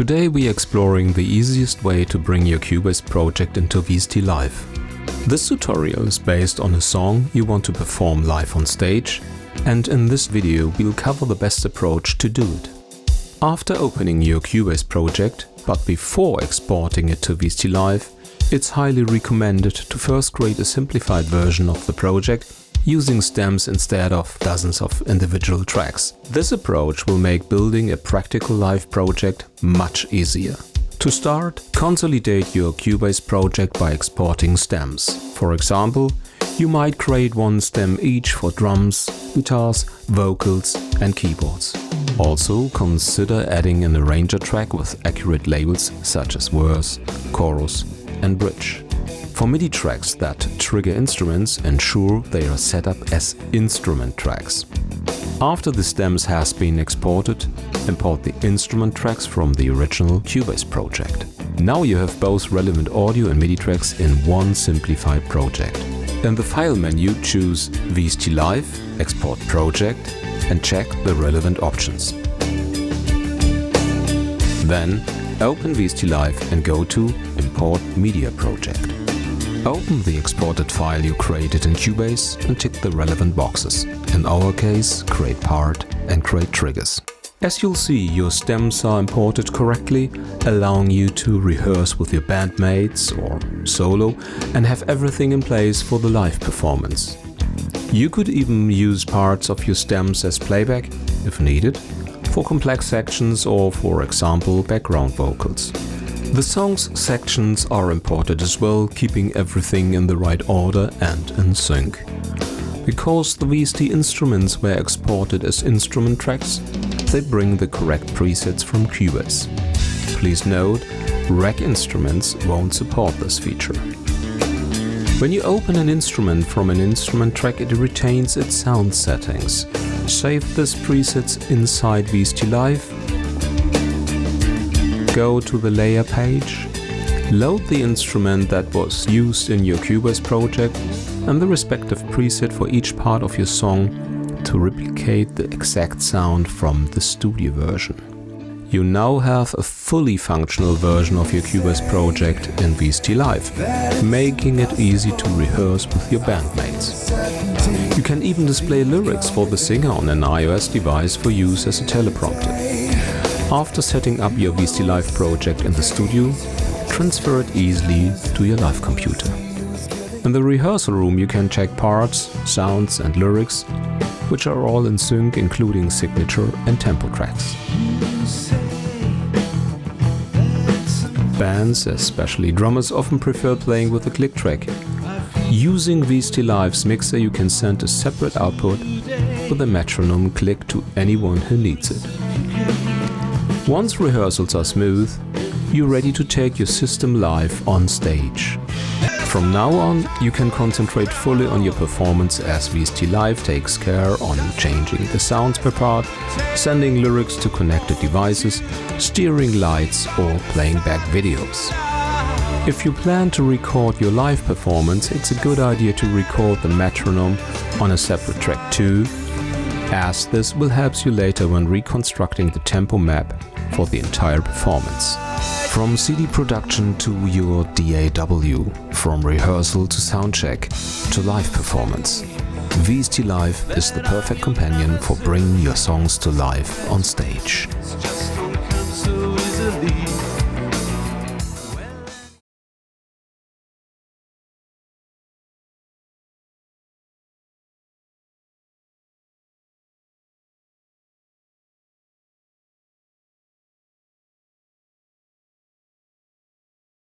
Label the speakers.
Speaker 1: Today we are exploring the easiest way to bring your Cubase project into VST Live. This tutorial is based on a song you want to perform live on stage, and in this video we'll cover the best approach to do it. After opening your Cubase project, but before exporting it to VST Live, it's highly recommended to first create a simplified version of the project using stems instead of dozens of individual tracks. This approach will make building a practical live project much easier. To start, consolidate your Cubase project by exporting stems. For example, you might create one stem each for drums, guitars, vocals and keyboards. Also, consider adding an arranger track with accurate labels such as verse, chorus and bridge. For MIDI tracks that trigger instruments, ensure they are set up as instrument tracks. After the stems has been exported, import the instrument tracks from the original Cubase project. Now you have both relevant audio and MIDI tracks in one simplified project. In the File menu, choose VST Live, Export Project and check the relevant options. Then open VST Live and go to Import Media Project. Open the exported file you created in Cubase and tick the relevant boxes. In our case, create part and create triggers. As you'll see, your stems are imported correctly, allowing you to rehearse with your bandmates or solo and have everything in place for the live performance. You could even use parts of your stems as playback, if needed, for complex sections or, for example, background vocals. The song's sections are imported as well, keeping everything in the right order and in sync. Because the VST instruments were exported as instrument tracks, they bring the correct presets from Cubase. Please note, rack instruments won't support this feature. When you open an instrument from an instrument track, it retains its sound settings. Save these presets inside VST Live. Go to the layer page, load the instrument that was used in your Cubase project and the respective preset for each part of your song to replicate the exact sound from the studio version. You now have a fully functional version of your Cubase project in VST Live, making it easy to rehearse with your bandmates. You can even display lyrics for the singer on an iOS device for use as a teleprompter. After setting up your VST Live project in the studio, transfer it easily to your live computer. In the rehearsal room you can check parts, sounds and lyrics, which are all in sync, including signature and tempo tracks. Bands, especially drummers, often prefer playing with a click track. Using VST Live's mixer you can send a separate output with a metronome click to anyone who needs it. Once rehearsals are smooth, you're ready to take your system live on stage. From now on, you can concentrate fully on your performance as VST Live takes care on changing the sounds per part, sending lyrics to connected devices, steering lights or playing back videos. If you plan to record your live performance, it's a good idea to record the metronome on a separate track too, as this will help you later when reconstructing the tempo map for the entire performance. From CD production to your DAW, from rehearsal to soundcheck to live performance, VST Live is the perfect companion for bringing your songs to life on stage.